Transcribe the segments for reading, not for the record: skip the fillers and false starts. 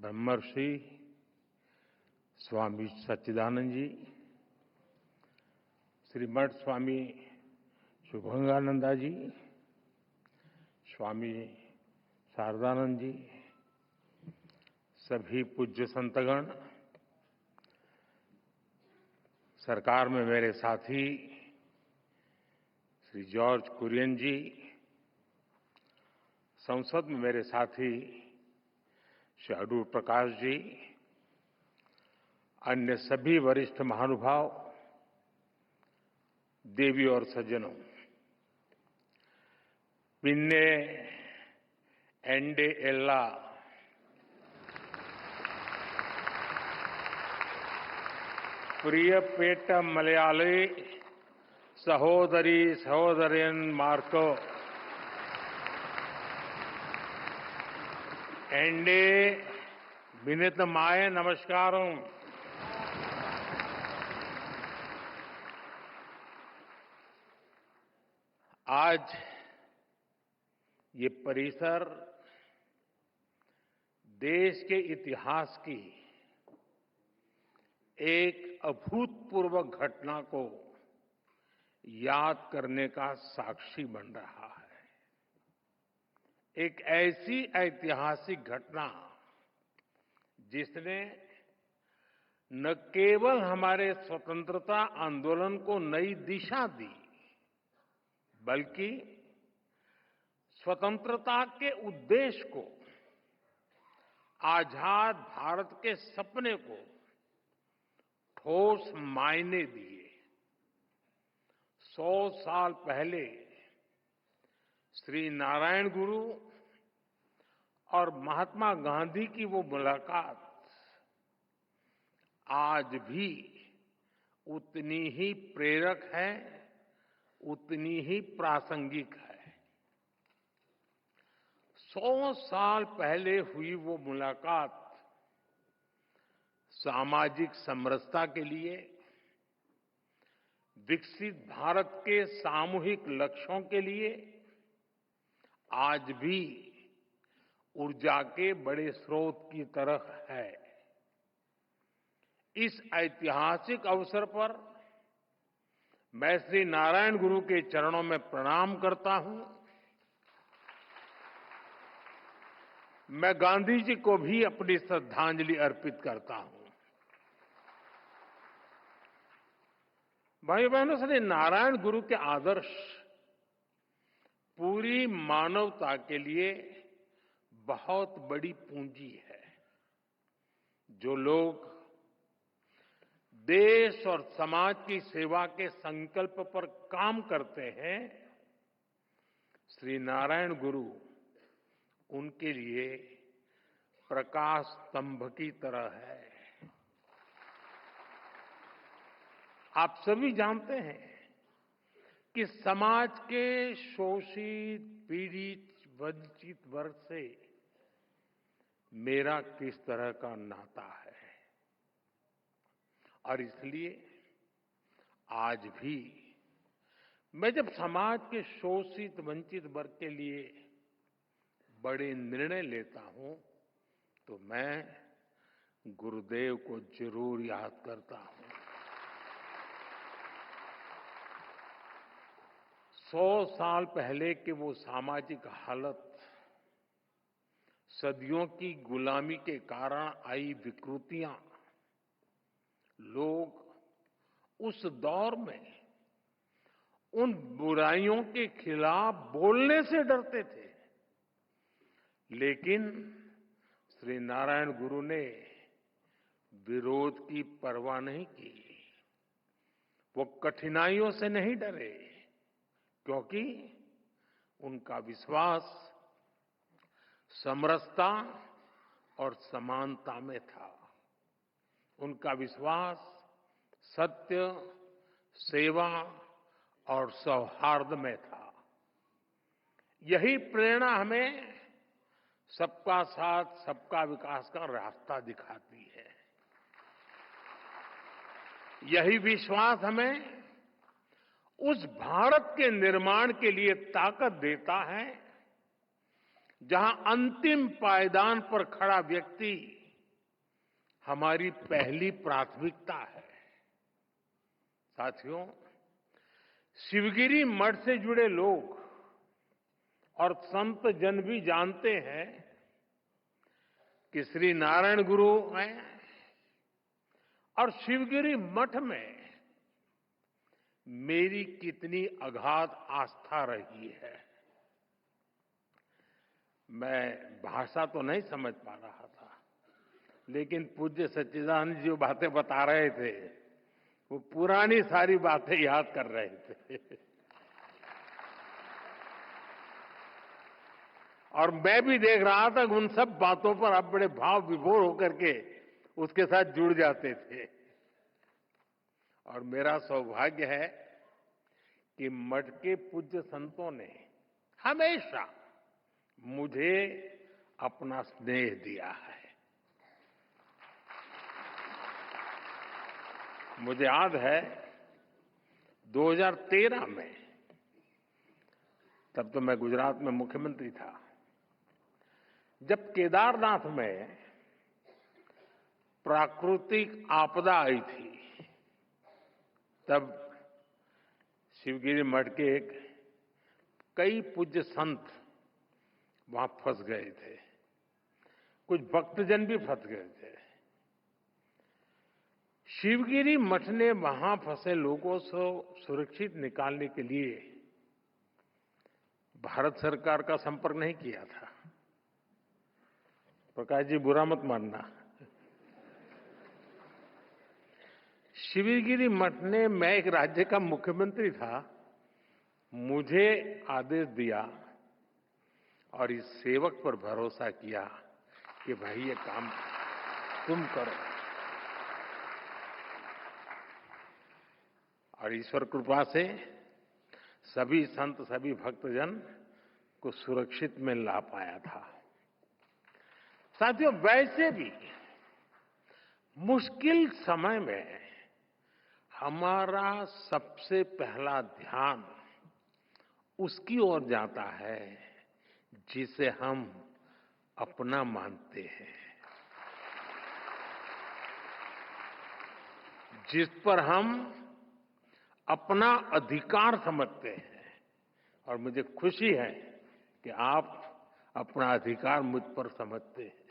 ब्रह्मर्षि स्वामी सच्चिदानंद जी, श्रीमठ स्वामी शुभंगानंदा जी, स्वामी शारदानंद जी, सभी पूज्य संतगण, सरकार में मेरे साथी श्री जॉर्ज कुरियन जी, संसद में मेरे साथी श्री अडूर प्रकाश जी, अन्य सभी वरिष्ठ महानुभाव, देवी और सज्जनों, पिन्ने एंडे एल्ला प्रियपेट मलयाली सहोदरी सहोदरन मार्को एंडे विनीतमाय नमस्कारों। आज ये परिसर देश के इतिहास की एक अभूतपूर्व घटना को याद करने का साक्षी बन रहा है। एक ऐसी ऐतिहासिक घटना जिसने न केवल हमारे स्वतंत्रता आंदोलन को नई दिशा दी, बल्कि स्वतंत्रता के उद्देश्य को, आजाद भारत के सपने को ठोस मायने दिए। 100 साल पहले श्री नारायण गुरु और महात्मा गांधी की वो मुलाकात आज भी उतनी ही प्रेरक है, उतनी ही प्रासंगिक है। 100 साल पहले हुई वो मुलाकात सामाजिक समरसता के लिए, विकसित भारत के सामूहिक लक्ष्यों के लिए आज भी ऊर्जा के बड़े स्रोत की तरह है। इस ऐतिहासिक अवसर पर मैं श्री नारायण गुरु के चरणों में प्रणाम करता हूं। मैं गांधी जी को भी अपनी श्रद्धांजलि अर्पित करता हूं। भाई बहनों, श्री नारायण गुरु के आदर्श पूरी मानवता के लिए बहुत बड़ी पूंजी है। जो लोग देश और समाज की सेवा के संकल्प पर काम करते हैं, श्री नारायण गुरु उनके लिए प्रकाश स्तंभ की तरह है। आप सभी जानते हैं कि समाज के शोषित, पीड़ित, वंचित वर्ग से मेरा किस तरह का नाता है, और इसलिए आज भी मैं जब समाज के शोषित, वंचित वर्ग के लिए बड़े निर्णय लेता हूं, तो मैं गुरुदेव को जरूर याद करता हूं। 100 साल पहले के वो सामाजिक हालत, सदियों की गुलामी के कारण आई विकृतियां, लोग उस दौर में उन बुराइयों के खिलाफ बोलने से डरते थे, लेकिन श्री नारायण गुरु ने विरोध की परवाह नहीं की। वो कठिनाइयों से नहीं डरे, क्योंकि उनका विश्वास समरसता और समानता में था। उनका विश्वास सत्य, सेवा और सौहार्द में था। यही प्रेरणा हमें सबका साथ, सबका विकास का रास्ता दिखाती है। यही विश्वास हमें उस भारत के निर्माण के लिए ताकत देता है, जहां अंतिम पायदान पर खड़ा व्यक्ति हमारी पहली प्राथमिकता है। साथियों, शिवगिरी मठ से जुड़े लोग और संत जन भी जानते हैं कि श्री नारायण गुरु में और शिवगिरी मठ में मेरी कितनी अगाध आस्था रही है। मैं भाषा तो नहीं समझ पा रहा था, लेकिन पूज्य सच्चिदानंद जी जो बातें बता रहे थे, वो पुरानी सारी बातें याद कर रहे थे। और मैं भी देख रहा था कि उन सब बातों पर आप बड़े भाव विभोर होकर के उसके साथ जुड़ जाते थे। और मेरा सौभाग्य है कि मठ के पूज्य संतों ने हमेशा मुझे अपना स्नेह दिया है। मुझे याद है 2013 में, तब तो मैं गुजरात में मुख्यमंत्री था, जब केदारनाथ में प्राकृतिक आपदा आई थी, तब शिवगिरी मठ के कई पूज्य संत वहां फंस गए थे, कुछ भक्तजन भी फंस गए थे। शिवगिरी मठ ने वहां फंसे लोगों को सुरक्षित निकालने के लिए भारत सरकार का संपर्क नहीं किया था। प्रकाश जी, बुरा मत मानना। शिवगिरी मठ ने, मैं एक राज्य का मुख्यमंत्री था, मुझे आदेश दिया और इस सेवक पर भरोसा किया कि भाई ये काम तुम करो। और ईश्वर कृपा से सभी संत, सभी भक्तजन को सुरक्षित में ला पाया था। साथियों, वैसे भी मुश्किल समय में हमारा सबसे पहला ध्यान उसकी ओर जाता है जिसे हम अपना मानते हैं, जिस पर हम अपना अधिकार समझते हैं। और मुझे खुशी है कि आप अपना अधिकार मुझ पर समझते हैं।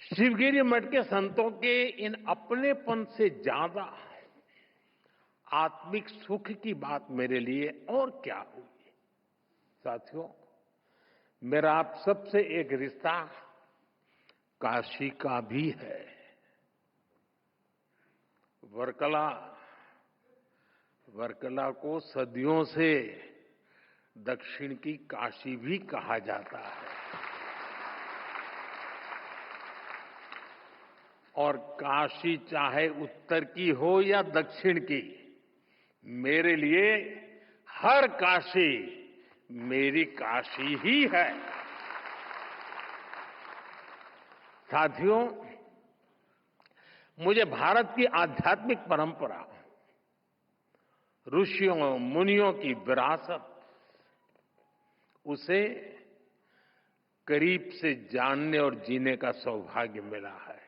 शिवगिरी मठ के संतों के इन अपनेपन से ज्यादा आत्मिक सुख की बात मेरे लिए और क्या हुई। साथियों, मेरा आप सबसे एक रिश्ता काशी का भी है। वर्कला को सदियों से दक्षिण की काशी भी कहा जाता है। और काशी चाहे उत्तर की हो या दक्षिण की, मेरे लिए हर काशी मेरी काशी ही है। साथियों, मुझे भारत की आध्यात्मिक परंपरा, ऋषियों मुनियों की विरासत, उसे करीब से जानने और जीने का सौभाग्य मिला है।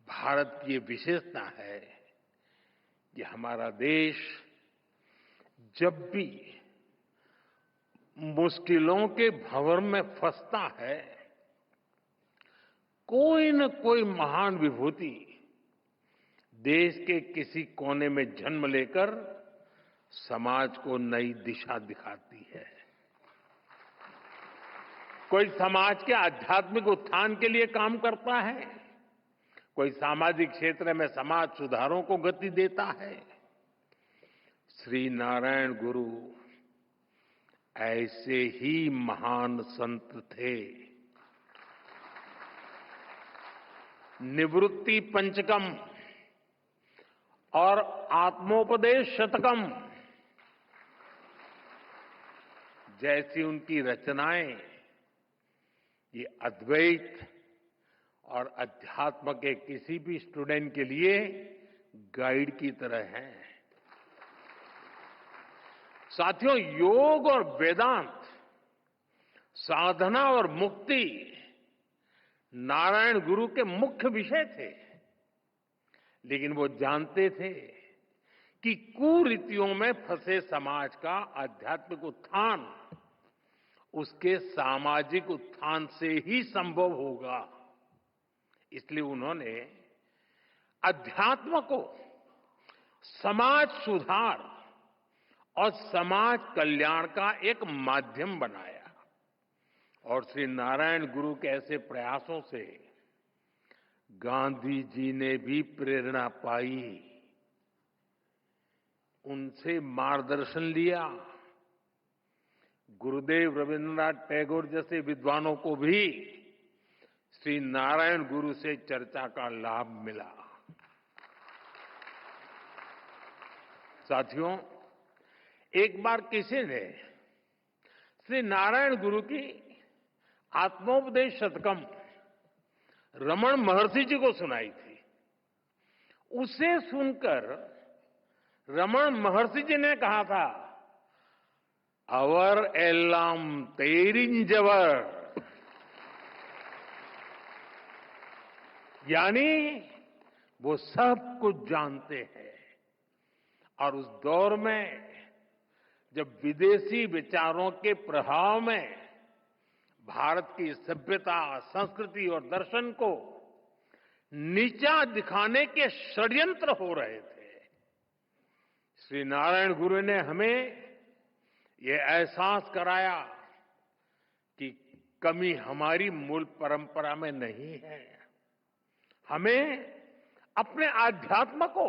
भारत की ये विशेषता है कि हमारा देश जब भी मुश्किलों के भंवर में फंसता है, कोई न कोई महान विभूति देश के किसी कोने में जन्म लेकर समाज को नई दिशा दिखाती है। कोई समाज के आध्यात्मिक उत्थान के लिए काम करता है, कोई सामाजिक क्षेत्र में समाज सुधारों को गति देता है। श्री नारायण गुरु ऐसे ही महान संत थे। निवृत्ति पंचकम और आत्मोपदेश शतकम जैसी उनकी रचनाएं ये अद्वैत और अध्यात्म के किसी भी स्टूडेंट के लिए गाइड की तरह हैं। साथियों, योग और वेदांत साधना और मुक्ति नारायण गुरु के मुख्य विषय थे। लेकिन वो जानते थे कि कुरीतियों में फंसे समाज का आध्यात्मिक उत्थान उसके सामाजिक उत्थान से ही संभव होगा। इसलिए उन्होंने अध्यात्म को समाज सुधार और समाज कल्याण का एक माध्यम बनाया। और श्री नारायण गुरु के ऐसे प्रयासों से गांधी जी ने भी प्रेरणा पाई, उनसे मार्गदर्शन लिया। गुरुदेव रविन्द्रनाथ टैगोर जैसे विद्वानों को भी श्री नारायण गुरु से चर्चा का लाभ मिला। साथियों, एक बार किसी ने श्री नारायण गुरु की आत्मोपदेश शतकम रमण महर्षि जी को सुनाई थी। उसे सुनकर रमण महर्षि जी ने कहा था, अवर एल्लाम तेरिंजवर, यानी वो सब कुछ जानते हैं। और उस दौर में जब विदेशी विचारों के प्रभाव में भारत की सभ्यता, संस्कृति और दर्शन को नीचा दिखाने के षड्यंत्र हो रहे थे, श्री नारायण गुरु ने हमें ये एहसास कराया कि कमी हमारी मूल परंपरा में नहीं है। हमें अपने आध्यात्म को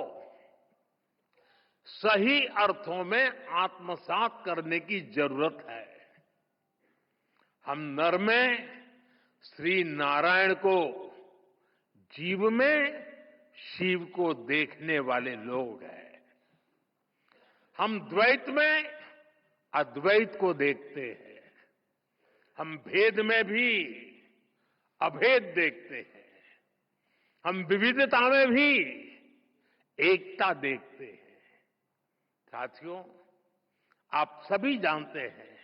सही अर्थों में आत्मसात करने की जरूरत है। हम नर में श्री नारायण को, जीव में शिव को देखने वाले लोग हैं। हम द्वैत में अद्वैत को देखते हैं। हम भेद में भी अभेद देखते हैं। हम विविधता में भी एकता देखते हैं। साथियों, आप सभी जानते हैं,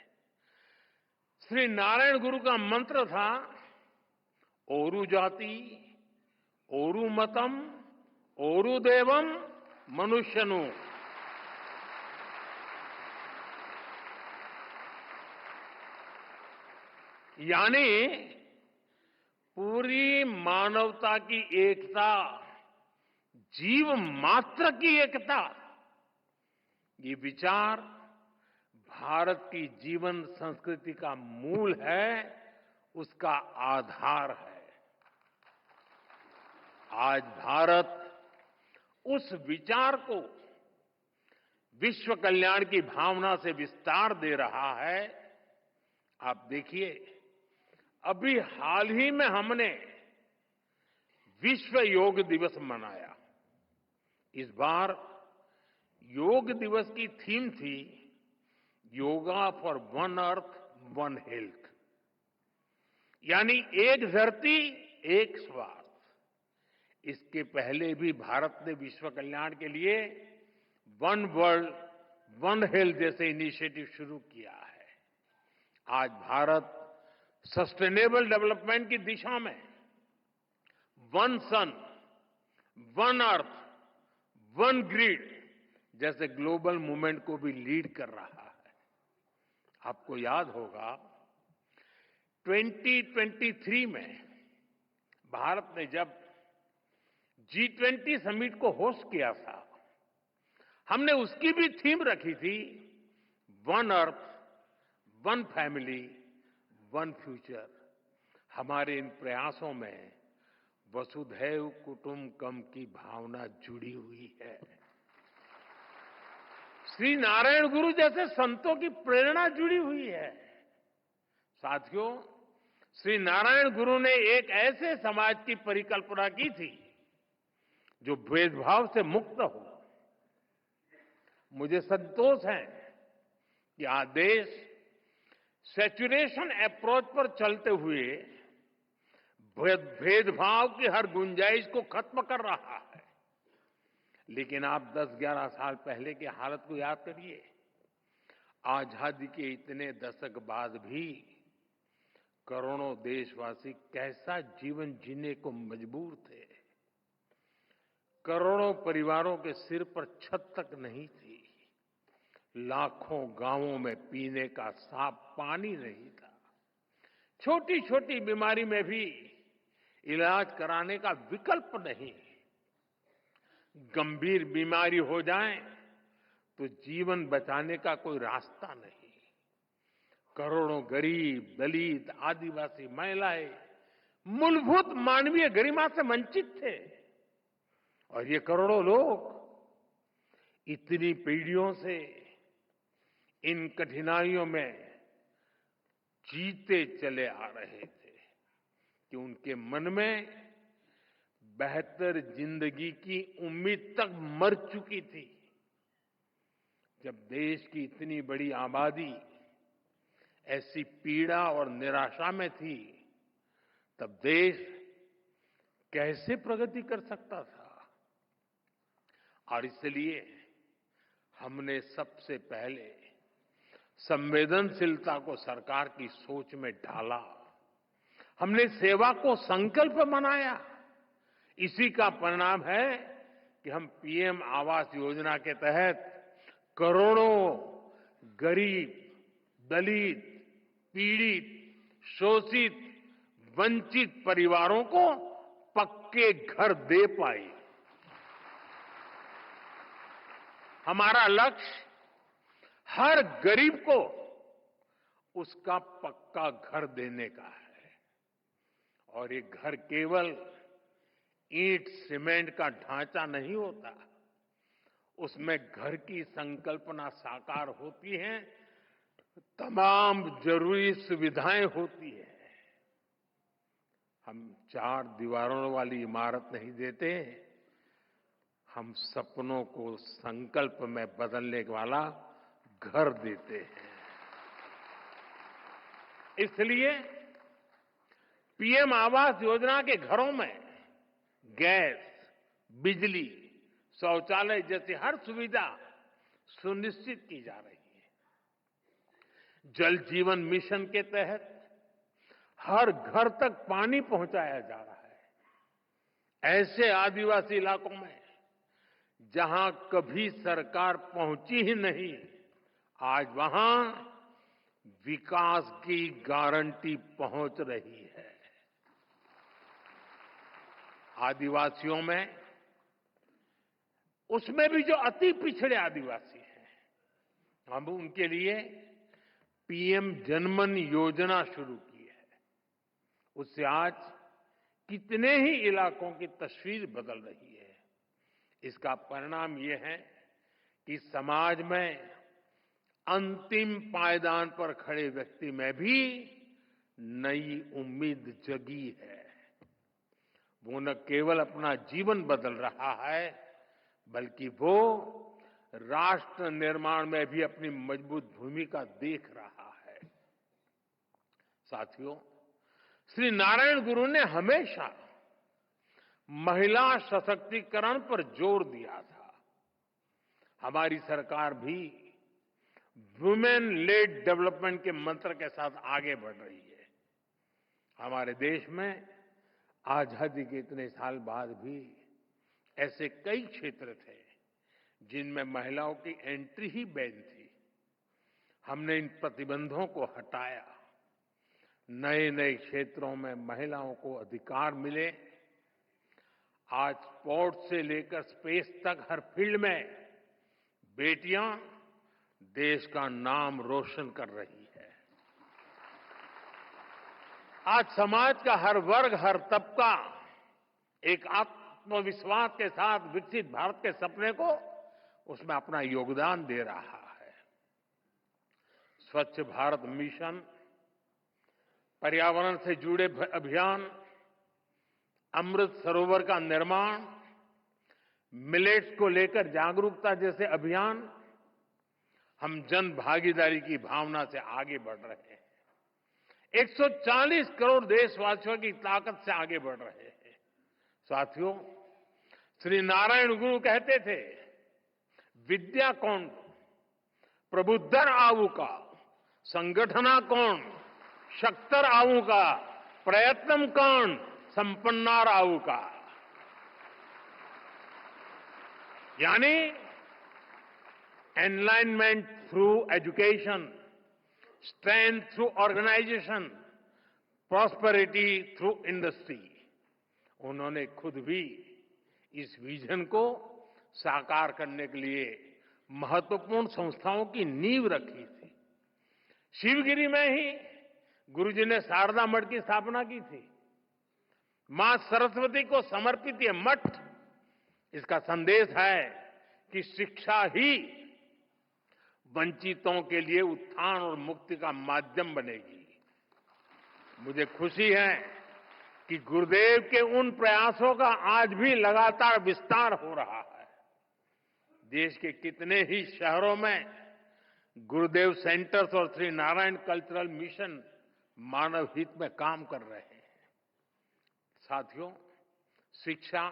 श्री नारायण गुरु का मंत्र था, ओरु जाति, ओरु मतम, ओरु देवम, मनुष्यनु। यानी पूरी मानवता की एकता, जीव मात्र की एकता, ये विचार भारत की जीवन संस्कृति का मूल है, उसका आधार है। आज भारत उस विचार को विश्व कल्याण की भावना से विस्तार दे रहा है। आप देखिए, अभी हाल ही में हमने विश्व योग दिवस मनाया। इस बार योग दिवस की थीम थी, yoga for one earth one health, यानी एक धरती एक स्वास्थ्य। इसके पहले भी भारत ने विश्व कल्याण के लिए वन वर्ल्ड वन हेल्थ जैसे इनिशिएटिव शुरू किया है। आज भारत सस्टेनेबल डेवलपमेंट की दिशा में वन सन, वन अर्थ, वन ग्रिड जैसे ग्लोबल मूवमेंट को भी लीड कर रहा है। आपको याद होगा 2023 में भारत ने जब G20 समिट को होस्ट किया था, हमने उसकी भी थीम रखी थी, one earth, one family, one future. हमारे इन प्रयासों में वसुधैव कुटुंबकम की भावना जुड़ी हुई है। श्री नारायण गुरु जैसे संतों की प्रेरणा जुड़ी हुई है। साथियों, श्री नारायण गुरु ने एक ऐसे समाज की परिकल्पना की थी जो भेदभाव से मुक्त हो। मुझे संतोष है कि आज देश सैचुरेशन अप्रोच पर चलते हुए भेदभाव की हर गुंजाइश को खत्म कर रहा है। लेकिन आप 10-11 साल पहले की हालत को याद करिए। आजादी के इतने दशक बाद भी करोड़ों देशवासी कैसा जीवन जीने को मजबूर थे। करोड़ों परिवारों के सिर पर छत तक नहीं थी। लाखों गांवों में पीने का साफ पानी नहीं था। छोटी छोटी बीमारी में भी इलाज कराने का विकल्प नहीं। गंभीर बीमारी हो जाए तो जीवन बचाने का कोई रास्ता नहीं। करोड़ों गरीब, दलित, आदिवासी महिलाएं मूलभूत मानवीय गरिमा से वंचित थे। और ये करोड़ों लोग इतनी पीढ़ियों से इन कठिनाइयों में जीते चले आ रहे थे कि उनके मन में बेहतर जिंदगी की उम्मीद तक मर चुकी थी। जब देश की इतनी बड़ी आबादी ऐसी पीड़ा और निराशा में थी, तब देश कैसे प्रगति कर सकता था। और इसलिए हमने सबसे पहले संवेदनशीलता को सरकार की सोच में ढाला। हमने सेवा को संकल्प बनाया। इसी का परिणाम है कि हम पीएम आवास योजना के तहत करोड़ों गरीब, दलित, पीड़ित, शोषित, वंचित परिवारों को पक्के घर दे पाए। हमारा लक्ष्य हर गरीब को उसका पक्का घर देने का है। और ये घर केवल ईंट सीमेंट का ढांचा नहीं होता, उसमें घर की संकल्पना साकार होती है, तमाम जरूरी सुविधाएं होती है। हम 4 दीवारों वाली इमारत नहीं देते, हम सपनों को संकल्प में बदलने वाला घर देते हैं। इसलिए पीएम आवास योजना के घरों में गैस, बिजली, शौचालय जैसी हर सुविधा सुनिश्चित की जा रही है। जल जीवन मिशन के तहत हर घर तक पानी पहुंचाया जा रहा है। ऐसे आदिवासी इलाकों में जहां कभी सरकार पहुंची ही नहीं, आज वहां विकास की गारंटी पहुंच रही है। आदिवासियों में, उसमें भी जो अति पिछड़े आदिवासी हैं, हम उनके लिए पीएम जनमन योजना शुरू की है। उससे आज कितने ही इलाकों की तस्वीर बदल रही है। इसका परिणाम ये है कि समाज में अंतिम पायदान पर खड़े व्यक्ति में भी नई उम्मीद जगी है। वो न केवल अपना जीवन बदल रहा है, बल्कि वो राष्ट्र निर्माण में भी अपनी मजबूत भूमिका देख रहा है। साथियों, श्री नारायण गुरु ने हमेशा महिला सशक्तिकरण पर जोर दिया था। हमारी सरकार भी वुमेन लेड डेवलपमेंट के मंत्र के साथ आगे बढ़ रही है। हमारे देश में आजादी के इतने साल बाद भी ऐसे कई क्षेत्र थे जिनमें महिलाओं की एंट्री ही बैन थी। हमने इन प्रतिबंधों को हटाया। नए नए क्षेत्रों में महिलाओं को अधिकार मिले। आज स्पोर्ट्स से लेकर स्पेस तक हर फील्ड में बेटियां देश का नाम रोशन कर रही है। आज समाज का हर वर्ग, हर तबका एक आत्मविश्वास के साथ विकसित भारत के सपने को उसमें अपना योगदान दे रहा है। स्वच्छ भारत मिशन, पर्यावरण से जुड़े अभियान, अमृत सरोवर का निर्माण, मिलेट्स को लेकर जागरूकता जैसे अभियान, हम जन भागीदारी की भावना से आगे बढ़ रहे हैं। 140 करोड़ देशवासियों की ताकत से आगे बढ़ रहे हैं। साथियों, श्री नारायण गुरु कहते थे, विद्या कौन प्रबुद्धर आवुका, संगठना कौन शक्तर आऊ का प्रयत्नम कण संपन्नार आऊ का, यानी enlightenment through education, strength through organisation, prosperity through industry. उन्होंने खुद भी इस विजन को साकार करने के लिए महत्वपूर्ण संस्थाओं की नींव रखी थी। शिवगिरी में ही गुरुजी ने शारदा मठ की स्थापना की थी। मां सरस्वती को समर्पित ये मठ, इसका संदेश है कि शिक्षा ही वंचितों के लिए उत्थान और मुक्ति का माध्यम बनेगी। मुझे खुशी है कि गुरुदेव के उन प्रयासों का आज भी लगातार विस्तार हो रहा है। देश के कितने ही शहरों में गुरुदेव सेंटर्स और श्री नारायण कल्चरल मिशन मानव हित में काम कर रहे हैं। साथियों, शिक्षा,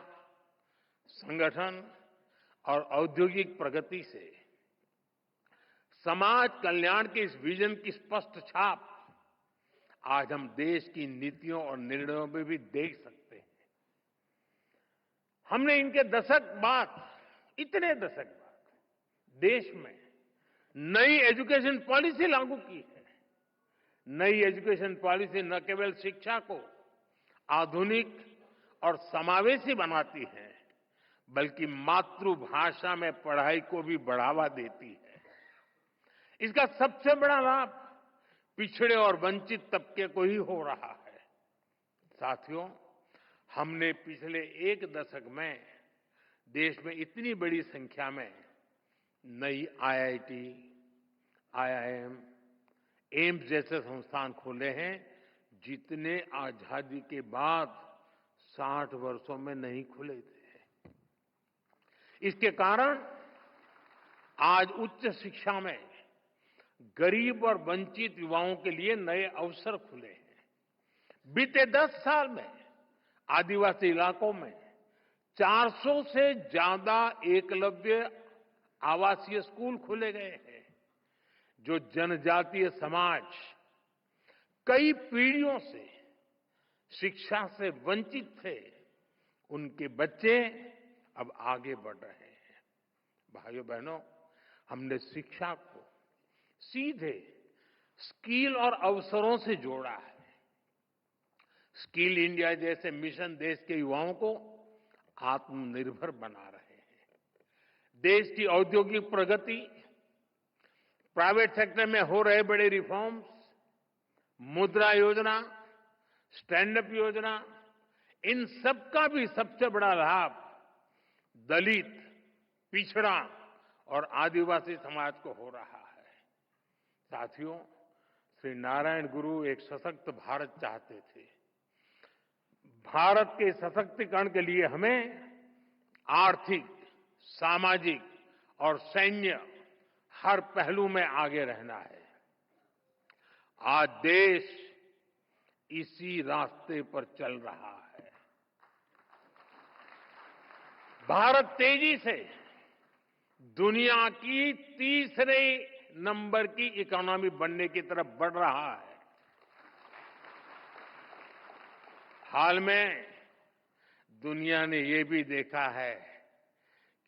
संगठन और औद्योगिक प्रगति से समाज कल्याण के इस विजन की स्पष्ट छाप आज हम देश की नीतियों और निर्णयों में भी देख सकते हैं। हमने इनके दशक बाद, इतने दशक बाद देश में नई एजुकेशन पॉलिसी लागू की है। नई एजुकेशन पॉलिसी न केवल शिक्षा को आधुनिक और समावेशी बनाती है, बल्कि मातृभाषा में पढ़ाई को भी बढ़ावा देती है। इसका सबसे बड़ा लाभ पिछड़े और वंचित तबके को ही हो रहा है। साथियों, हमने पिछले एक दशक में देश में इतनी बड़ी संख्या में नई आईआईटी, आईआईएम, एम्स जैसे संस्थान खोले हैं, जितने आजादी के बाद 60 वर्षों में नहीं खुले थे। इसके कारण आज उच्च शिक्षा में गरीब और वंचित युवाओं के लिए नए अवसर खुले हैं। बीते 10 साल में आदिवासी इलाकों में 400 से ज्यादा एकलव्य आवासीय स्कूल खोले गए हैं। जो जनजातीय समाज कई पीढ़ियों से शिक्षा से वंचित थे, उनके बच्चे अब आगे बढ़ रहे हैं। भाइयों बहनों, हमने शिक्षा को सीधे स्किल और अवसरों से जोड़ा है। स्किल इंडिया जैसे मिशन देश के युवाओं को आत्मनिर्भर बना रहे हैं। देश की औद्योगिक प्रगति, प्राइवेट सेक्टर में हो रहे बड़े रिफॉर्म्स, मुद्रा योजना, स्टैंड अप योजना, इन सबका भी सबसे बड़ा लाभ दलित, पिछड़ा और आदिवासी समाज को हो रहा है। साथियों, श्री नारायण गुरु एक सशक्त भारत चाहते थे। भारत के सशक्तिकरण के लिए हमें आर्थिक, सामाजिक और सैन्य हर पहलू में आगे रहना है। आज देश इसी रास्ते पर चल रहा है। भारत तेजी से दुनिया की तीसरे नंबर की इकोनॉमी बनने की तरफ बढ़ रहा है। हाल में दुनिया ने ये भी देखा है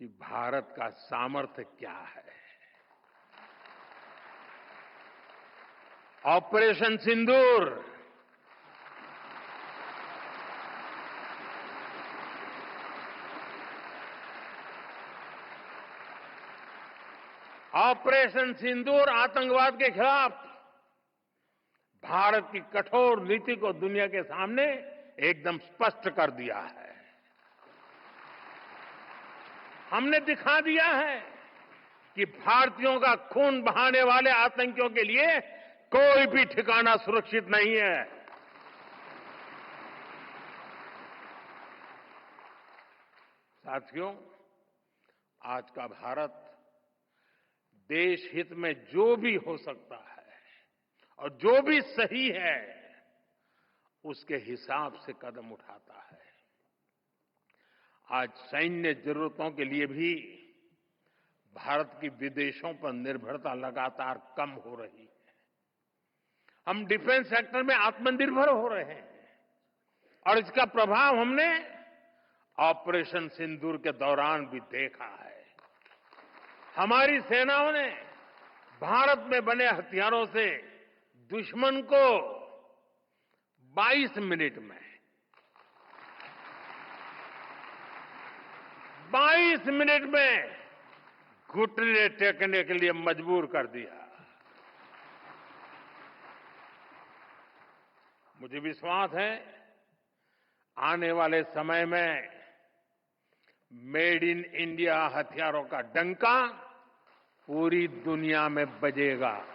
कि भारत का सामर्थ्य क्या है। ऑपरेशन सिंदूर, ऑपरेशन सिंदूर आतंकवाद के खिलाफ भारत की कठोर नीति को दुनिया के सामने एकदम स्पष्ट कर दिया है। हमने दिखा दिया है कि भारतीयों का खून बहाने वाले आतंकियों के लिए कोई भी ठिकाना सुरक्षित नहीं है। साथियों, आज का भारत देश हित में जो भी हो सकता है और जो भी सही है, उसके हिसाब से कदम उठाता है। आज सैन्य जरूरतों के लिए भी भारत की विदेशों पर निर्भरता लगातार कम हो रही है। हम डिफेंस सेक्टर में आत्मनिर्भर हो रहे हैं और इसका प्रभाव हमने ऑपरेशन सिंदूर के दौरान भी देखा है। हमारी सेनाओं ने भारत में बने हथियारों से दुश्मन को 22 मिनट में 22 मिनट में घुटने टेकने के लिए मजबूर कर दिया। मुझे विश्वास है आने वाले समय में मेड इन इंडिया हथियारों का डंका पूरी दुनिया में बजेगा।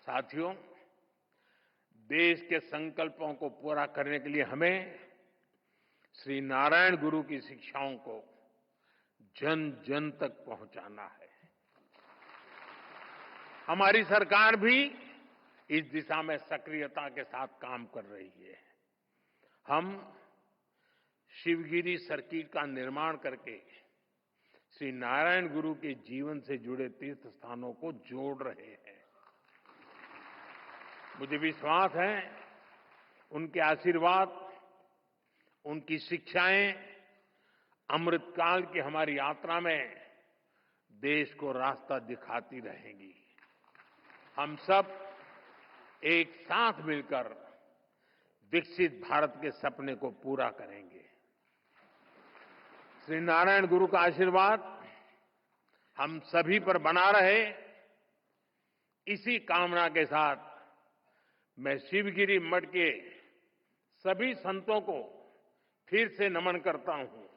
साथियों, देश के संकल्पों को पूरा करने के लिए हमें श्री नारायण गुरु की शिक्षाओं को जन जन तक पहुंचाना है। हमारी सरकार भी इस दिशा में सक्रियता के साथ काम कर रही है। हम शिवगिरी सर्किट का निर्माण करके श्री नारायण गुरु के जीवन से जुड़े तीर्थ स्थानों को जोड़ रहे हैं। मुझे विश्वास है उनके आशीर्वाद, उनकी शिक्षाएं अमृतकाल की हमारी यात्रा में देश को रास्ता दिखाती रहेंगी। हम सब एक साथ मिलकर विकसित भारत के सपने को पूरा करेंगे। श्री नारायण गुरु का आशीर्वाद हम सभी पर बना रहे, इसी कामना के साथ मैं शिवगिरी मठ के सभी संतों को फिर से नमन करता हूं।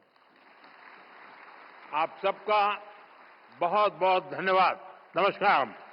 आप सबका बहुत बहुत धन्यवाद। नमस्कार।